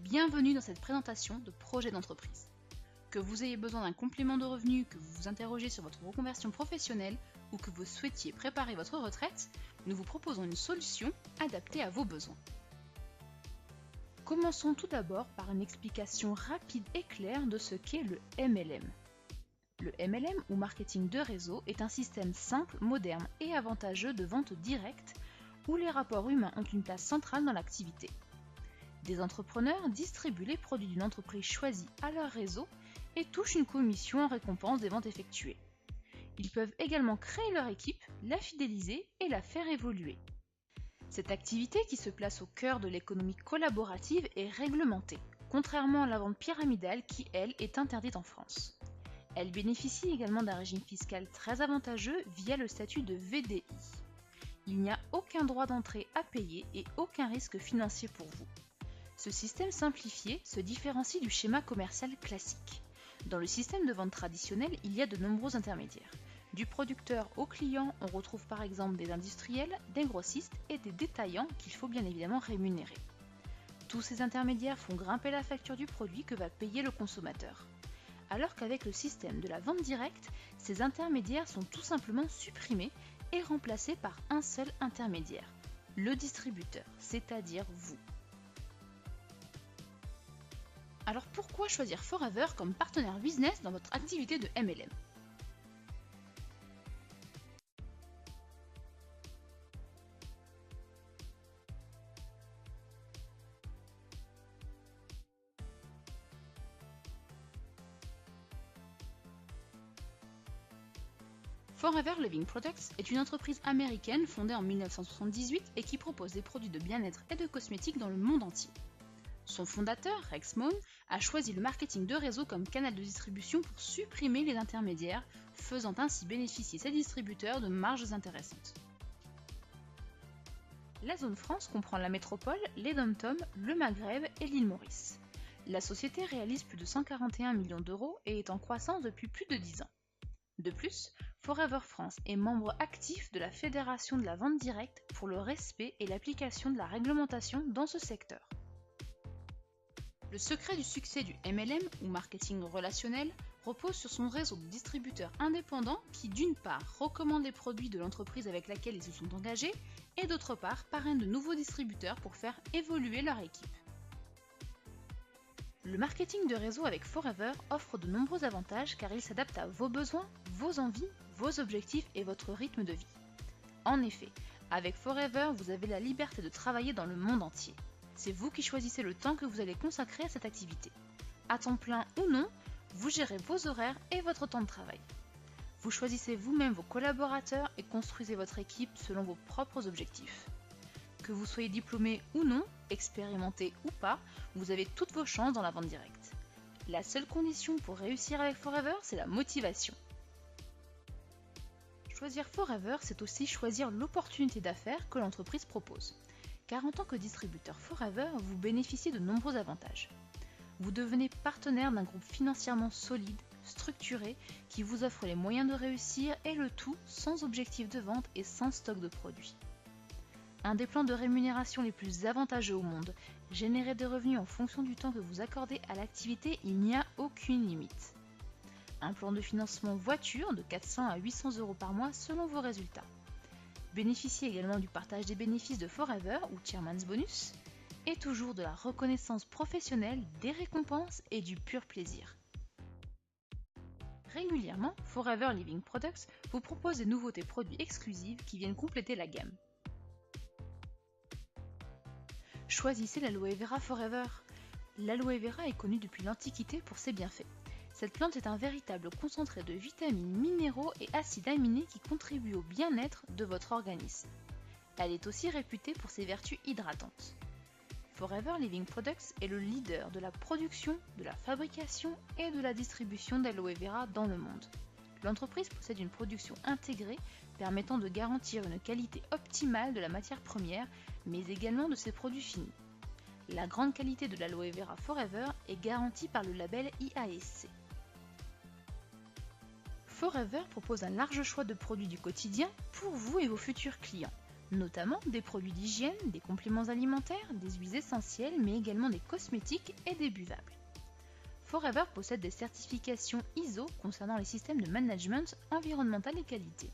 Bienvenue dans cette présentation de projet d'entreprise. Que vous ayez besoin d'un complément de revenu, que vous vous interrogez sur votre reconversion professionnelle ou que vous souhaitiez préparer votre retraite, nous vous proposons une solution adaptée à vos besoins. Commençons tout d'abord par une explication rapide et claire de ce qu'est le MLM. Le MLM ou marketing de réseau est un système simple, moderne et avantageux de vente directe où les rapports humains ont une place centrale dans l'activité. Des entrepreneurs distribuent les produits d'une entreprise choisie à leur réseau et touchent une commission en récompense des ventes effectuées. Ils peuvent également créer leur équipe, la fidéliser et la faire évoluer. Cette activité qui se place au cœur de l'économie collaborative est réglementée, contrairement à la vente pyramidale qui, elle, est interdite en France. Elle bénéficie également d'un régime fiscal très avantageux via le statut de VDI. Il n'y a aucun droit d'entrée à payer et aucun risque financier pour vous. Ce système simplifié se différencie du schéma commercial classique. Dans le système de vente traditionnel, il y a de nombreux intermédiaires. Du producteur au client, on retrouve par exemple des industriels, des grossistes et des détaillants qu'il faut bien évidemment rémunérer. Tous ces intermédiaires font grimper la facture du produit que va payer le consommateur. Alors qu'avec le système de la vente directe, ces intermédiaires sont tout simplement supprimés et remplacés par un seul intermédiaire, le distributeur, c'est-à-dire vous. Alors pourquoi choisir Forever comme partenaire business dans votre activité de MLM ? Forever Living Products est une entreprise américaine fondée en 1978 et qui propose des produits de bien-être et de cosmétiques dans le monde entier. Son fondateur, Rex Mohn, a choisi le marketing de réseau comme canal de distribution pour supprimer les intermédiaires, faisant ainsi bénéficier ses distributeurs de marges intéressantes. La zone France comprend la métropole, les DOM-TOM, le Maghreb et l'île Maurice. La société réalise plus de 141 millions d'euros et est en croissance depuis plus de 10 ans. De plus, Forever France est membre actif de la Fédération de la vente directe pour le respect et l'application de la réglementation dans ce secteur. Le secret du succès du MLM ou marketing relationnel repose sur son réseau de distributeurs indépendants qui d'une part recommandent les produits de l'entreprise avec laquelle ils se sont engagés et d'autre part parrainent de nouveaux distributeurs pour faire évoluer leur équipe. Le marketing de réseau avec Forever offre de nombreux avantages car il s'adapte à vos besoins, vos envies, vos objectifs et votre rythme de vie. En effet, avec Forever, vous avez la liberté de travailler dans le monde entier. C'est vous qui choisissez le temps que vous allez consacrer à cette activité. À temps plein ou non, vous gérez vos horaires et votre temps de travail. Vous choisissez vous-même vos collaborateurs et construisez votre équipe selon vos propres objectifs. Que vous soyez diplômé ou non, expérimenté ou pas, vous avez toutes vos chances dans la vente directe. La seule condition pour réussir avec Forever, c'est la motivation. Choisir Forever, c'est aussi choisir l'opportunité d'affaires que l'entreprise propose. Car en tant que distributeur Forever, vous bénéficiez de nombreux avantages. Vous devenez partenaire d'un groupe financièrement solide, structuré, qui vous offre les moyens de réussir et le tout sans objectif de vente et sans stock de produits. Un des plans de rémunération les plus avantageux au monde, générer des revenus en fonction du temps que vous accordez à l'activité, il n'y a aucune limite. Un plan de financement voiture de 400 à 800 € par mois selon vos résultats. Bénéficiez également du partage des bénéfices de Forever ou Chairman's Bonus, et toujours de la reconnaissance professionnelle, des récompenses et du pur plaisir. Régulièrement, Forever Living Products vous propose des nouveautés produits exclusives qui viennent compléter la gamme. Choisissez l'aloe vera Forever. L'aloe vera est connue depuis l'Antiquité pour ses bienfaits. Cette plante est un véritable concentré de vitamines, minéraux et acides aminés qui contribuent au bien-être de votre organisme. Elle est aussi réputée pour ses vertus hydratantes. Forever Living Products est le leader de la production, de la fabrication et de la distribution d'aloe vera dans le monde. L'entreprise possède une production intégrée permettant de garantir une qualité optimale de la matière première, mais également de ses produits finis. La grande qualité de l'aloe vera Forever est garantie par le label IASC. Forever propose un large choix de produits du quotidien pour vous et vos futurs clients. notamment des produits d'hygiène, des compléments alimentaires, des huiles essentielles, mais également des cosmétiques et des buvables. Forever possède des certifications ISO concernant les systèmes de management environnemental et qualité.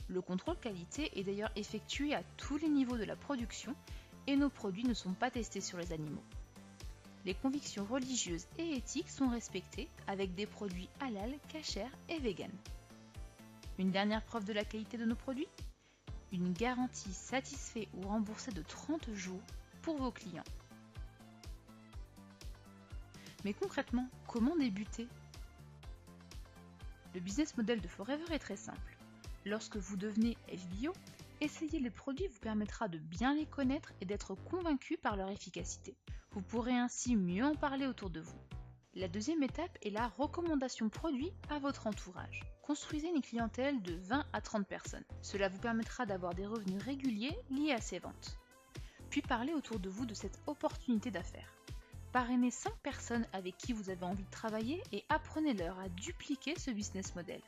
Le contrôle qualité est d'ailleurs effectué à tous les niveaux de la production et nos produits ne sont pas testés sur les animaux. Les convictions religieuses et éthiques sont respectées avec des produits halal, kasher et vegan. Une dernière preuve de la qualité de nos produits ? Une garantie satisfait ou remboursée de 30 jours pour vos clients. Mais concrètement, comment débuter ? Le business model de Forever est très simple. Lorsque vous devenez FBO, essayer les produits vous permettra de bien les connaître et d'être convaincu par leur efficacité. Vous pourrez ainsi mieux en parler autour de vous. La deuxième étape est la recommandation produit à votre entourage. Construisez une clientèle de 20 à 30 personnes. Cela vous permettra d'avoir des revenus réguliers liés à ces ventes. Puis parlez autour de vous de cette opportunité d'affaires. Parrainez 5 personnes avec qui vous avez envie de travailler et apprenez-leur à dupliquer ce business model.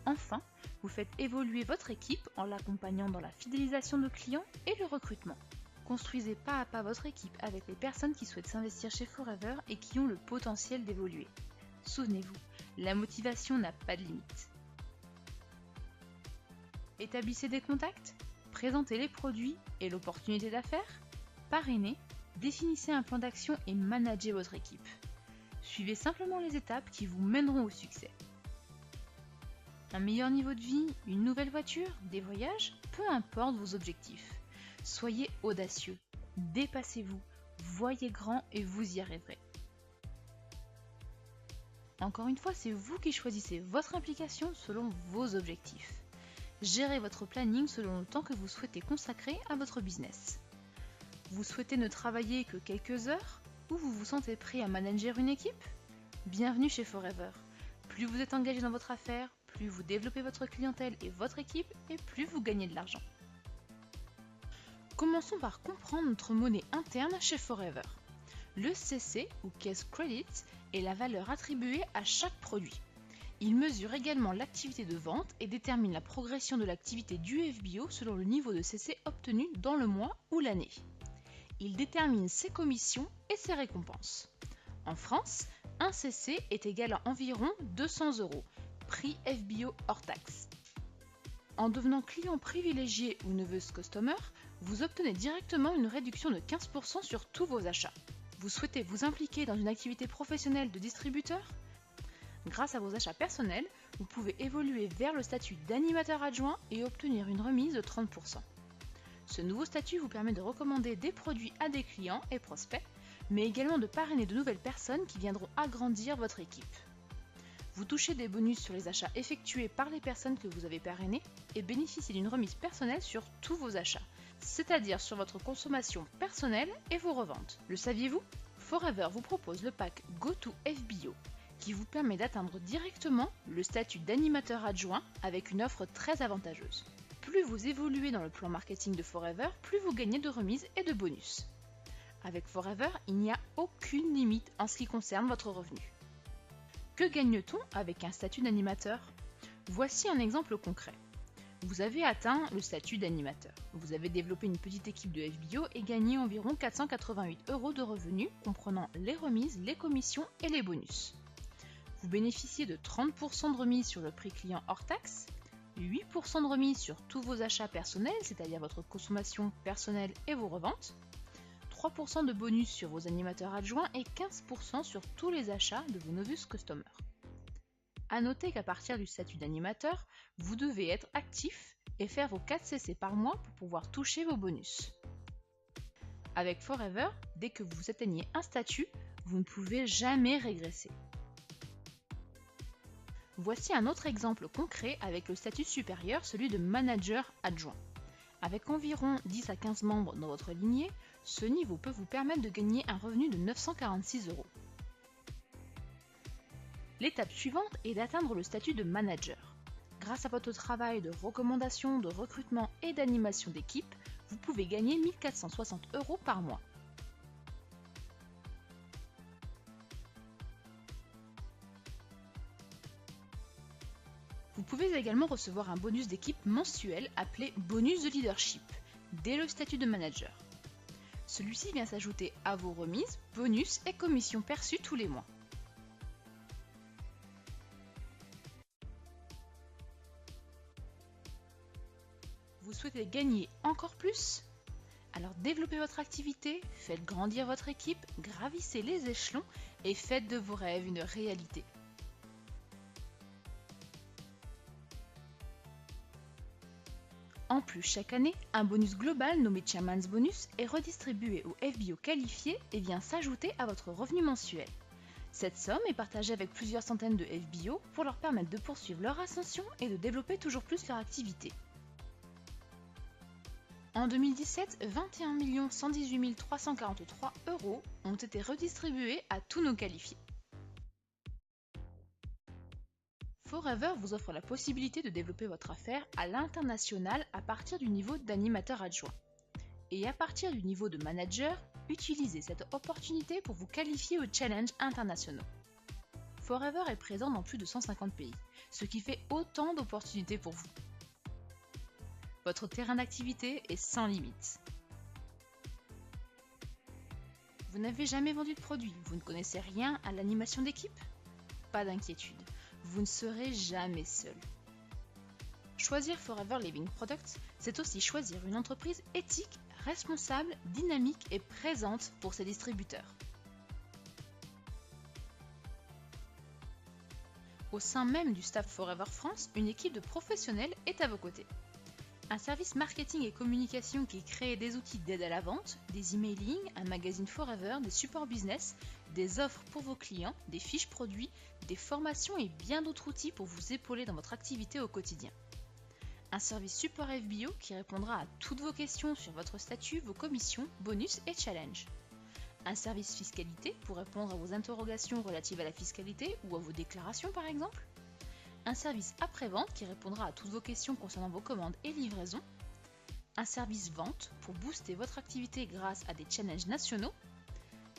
Enfin, vous faites évoluer votre équipe en l'accompagnant dans la fidélisation de clients et le recrutement. Construisez pas à pas votre équipe avec les personnes qui souhaitent s'investir chez Forever et qui ont le potentiel d'évoluer. Souvenez-vous, la motivation n'a pas de limite. Établissez des contacts, présentez les produits et l'opportunité d'affaires, parrainez, définissez un plan d'action et managez votre équipe. Suivez simplement les étapes qui vous mèneront au succès. Un meilleur niveau de vie, une nouvelle voiture, des voyages, peu importe vos objectifs. Soyez audacieux, dépassez-vous, voyez grand et vous y arriverez. Encore une fois, c'est vous qui choisissez votre implication selon vos objectifs. Gérez votre planning selon le temps que vous souhaitez consacrer à votre business. Vous souhaitez ne travailler que quelques heures ou vous vous sentez prêt à manager une équipe ? Bienvenue chez Forever. Plus vous êtes engagé dans votre affaire, plus vous développez votre clientèle et votre équipe et plus vous gagnez de l'argent. Commençons par comprendre notre monnaie interne chez Forever. Le CC ou Case Credit est la valeur attribuée à chaque produit. Il mesure également l'activité de vente et détermine la progression de l'activité du FBO selon le niveau de CC obtenu dans le mois ou l'année. Il détermine ses commissions et ses récompenses. En France, un CC est égal à environ 200 €, prix FBO hors taxe. En devenant client privilégié ou Nervous Customer, vous obtenez directement une réduction de 15% sur tous vos achats. Vous souhaitez vous impliquer dans une activité professionnelle de distributeur ? Grâce à vos achats personnels, vous pouvez évoluer vers le statut d'animateur adjoint et obtenir une remise de 30%. Ce nouveau statut vous permet de recommander des produits à des clients et prospects, mais également de parrainer de nouvelles personnes qui viendront agrandir votre équipe. Vous touchez des bonus sur les achats effectués par les personnes que vous avez parrainées et bénéficiez d'une remise personnelle sur tous vos achats, c'est-à-dire sur votre consommation personnelle et vos reventes. Le saviez-vous ? Forever vous propose le pack GoToFBO qui vous permet d'atteindre directement le statut d'animateur adjoint avec une offre très avantageuse. Plus vous évoluez dans le plan marketing de Forever, plus vous gagnez de remises et de bonus. Avec Forever, il n'y a aucune limite en ce qui concerne votre revenu. Que gagne-t-on avec un statut d'animateur ? Voici un exemple concret. Vous avez atteint le statut d'animateur. Vous avez développé une petite équipe de FBO et gagné environ 488 € de revenus, comprenant les remises, les commissions et les bonus. Vous bénéficiez de 30% de remise sur le prix client hors taxe, 8% de remise sur tous vos achats personnels, c'est-à-dire votre consommation personnelle et vos reventes, 3% de bonus sur vos animateurs adjoints et 15% sur tous les achats de vos Nervous Customers. A noter qu'à partir du statut d'animateur, vous devez être actif et faire vos 4 CC par mois pour pouvoir toucher vos bonus. Avec Forever, dès que vous atteignez un statut, vous ne pouvez jamais régresser. Voici un autre exemple concret avec le statut supérieur, celui de manager adjoint. Avec environ 10 à 15 membres dans votre lignée, ce niveau peut vous permettre de gagner un revenu de 946 €. L'étape suivante est d'atteindre le statut de manager. Grâce à votre travail de recommandation, de recrutement et d'animation d'équipe, vous pouvez gagner 1460 € par mois. Vous pouvez également recevoir un bonus d'équipe mensuel appelé bonus de leadership, dès le statut de manager. Celui-ci vient s'ajouter à vos remises, bonus et commissions perçues tous les mois. Vous souhaitez gagner encore plus? Alors développez votre activité, faites grandir votre équipe, gravissez les échelons et faites de vos rêves une réalité. En plus, chaque année, un bonus global nommé Chairman's Bonus est redistribué aux FBO qualifiés et vient s'ajouter à votre revenu mensuel. Cette somme est partagée avec plusieurs centaines de FBO pour leur permettre de poursuivre leur ascension et de développer toujours plus leur activité. En 2017, 21 118 343 € ont été redistribués à tous nos qualifiés. Forever vous offre la possibilité de développer votre affaire à l'international à partir du niveau d'animateur adjoint. Et à partir du niveau de manager, utilisez cette opportunité pour vous qualifier aux challenges internationaux. Forever est présent dans plus de 150 pays, ce qui fait autant d'opportunités pour vous. Votre terrain d'activité est sans limite. Vous n'avez jamais vendu de produit, vous ne connaissez rien à l'animation d'équipe? Pas d'inquiétude, vous ne serez jamais seul. Choisir Forever Living Products, c'est aussi choisir une entreprise éthique, responsable, dynamique et présente pour ses distributeurs. Au sein même du staff Forever France, une équipe de professionnels est à vos côtés. Un service marketing et communication qui crée des outils d'aide à la vente, des emailing, un magazine Forever, des supports business, des offres pour vos clients, des fiches produits, des formations et bien d'autres outils pour vous épauler dans votre activité au quotidien. Un service support FBO qui répondra à toutes vos questions sur votre statut, vos commissions, bonus et challenges. Un service fiscalité pour répondre à vos interrogations relatives à la fiscalité ou à vos déclarations par exemple. Un service après-vente qui répondra à toutes vos questions concernant vos commandes et livraisons. Un service vente pour booster votre activité grâce à des challenges nationaux.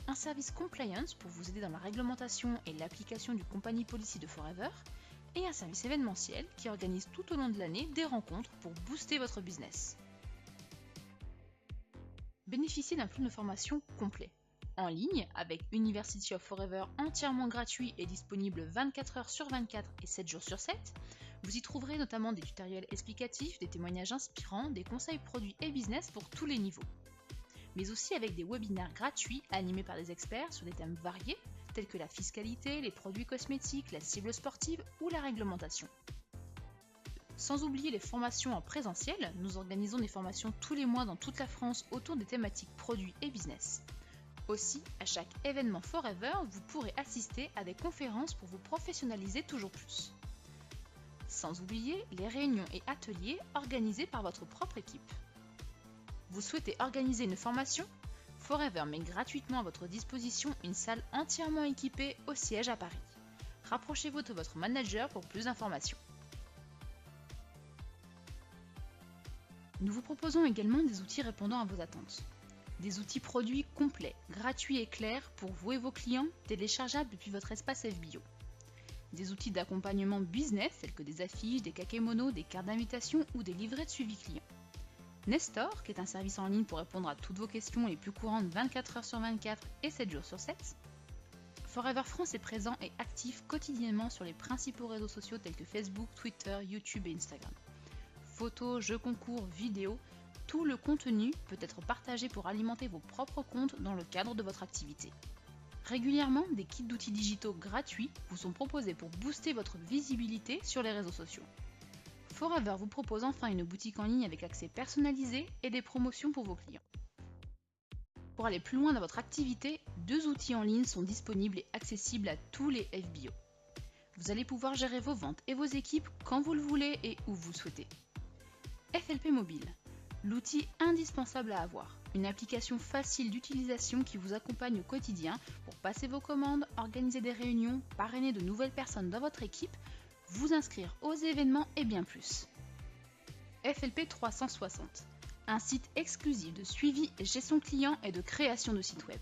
Un service compliance pour vous aider dans la réglementation et l'application du company policy de Forever. Et un service événementiel qui organise tout au long de l'année des rencontres pour booster votre business. Bénéficiez d'un plan de formation complet. En ligne, avec University of Forever entièrement gratuit et disponible 24 heures sur 24 et 7 jours sur 7, vous y trouverez notamment des tutoriels explicatifs, des témoignages inspirants, des conseils produits et business pour tous les niveaux. Mais aussi avec des webinaires gratuits animés par des experts sur des thèmes variés, tels que la fiscalité, les produits cosmétiques, la cible sportive ou la réglementation. Sans oublier les formations en présentiel, nous organisons des formations tous les mois dans toute la France autour des thématiques produits et business. Aussi, à chaque événement Forever, vous pourrez assister à des conférences pour vous professionnaliser toujours plus. Sans oublier les réunions et ateliers organisés par votre propre équipe. Vous souhaitez organiser une formation? Forever met gratuitement à votre disposition une salle entièrement équipée au siège à Paris. Rapprochez-vous de votre manager pour plus d'informations. Nous vous proposons également des outils répondant à vos attentes. Des outils produits complets, gratuits et clairs pour vous et vos clients, téléchargeables depuis votre espace FBO. Des outils d'accompagnement business tels que des affiches, des kakémonos, des cartes d'invitation ou des livrets de suivi client. Nestor, qui est un service en ligne pour répondre à toutes vos questions les plus courantes 24 heures sur 24 et 7 jours sur 7. Forever France est présent et actif quotidiennement sur les principaux réseaux sociaux tels que Facebook, Twitter, YouTube et Instagram. Photos, jeux concours, vidéos, tout le contenu peut être partagé pour alimenter vos propres comptes dans le cadre de votre activité. Régulièrement, des kits d'outils digitaux gratuits vous sont proposés pour booster votre visibilité sur les réseaux sociaux. Forever vous propose enfin une boutique en ligne avec accès personnalisé et des promotions pour vos clients. Pour aller plus loin dans votre activité, 2 outils en ligne sont disponibles et accessibles à tous les FBO. Vous allez pouvoir gérer vos ventes et vos équipes quand vous le voulez et où vous le souhaitez. FLP Mobile, l'outil indispensable à avoir. Une application facile d'utilisation qui vous accompagne au quotidien pour passer vos commandes, organiser des réunions, parrainer de nouvelles personnes dans votre équipe, vous inscrire aux événements et bien plus. FLP 360, un site exclusif de suivi et gestion client et de création de sites web.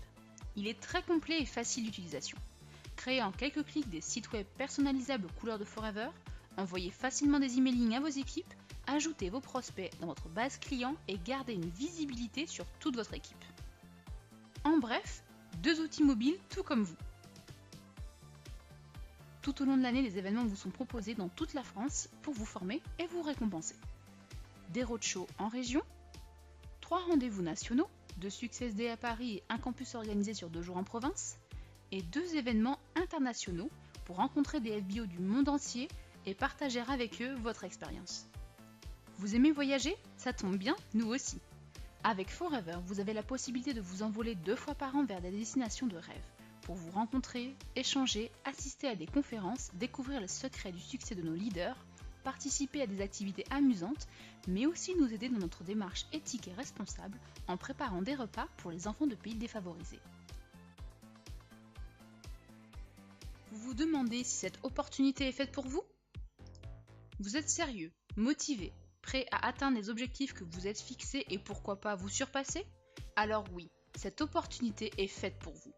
Il est très complet et facile d'utilisation. Créez en quelques clics des sites web personnalisables aux couleurs de Forever, Envoyez facilement des emailing à vos équipes, ajoutez vos prospects dans votre base client et gardez une visibilité sur toute votre équipe. En bref, 2 outils mobiles tout comme vous. Tout au long de l'année, des événements vous sont proposés dans toute la France pour vous former et vous récompenser. Des roadshows en région, 3 rendez-vous nationaux, 2 Success Day à Paris et un campus organisé sur 2 jours en province, et 2 événements internationaux pour rencontrer des FBO du monde entier et partager avec eux votre expérience. Vous aimez voyager? Ça tombe bien, nous aussi. Avec Forever, vous avez la possibilité de vous envoler 2 fois par an vers des destinations de rêve, pour vous rencontrer, échanger, assister à des conférences, découvrir les secrets du succès de nos leaders, participer à des activités amusantes, mais aussi nous aider dans notre démarche éthique et responsable en préparant des repas pour les enfants de pays défavorisés. Vous vous demandez si cette opportunité est faite pour vous? Vous êtes sérieux, motivé, prêt à atteindre les objectifs que vous êtes fixés et pourquoi pas vous surpasser? Alors oui, cette opportunité est faite pour vous.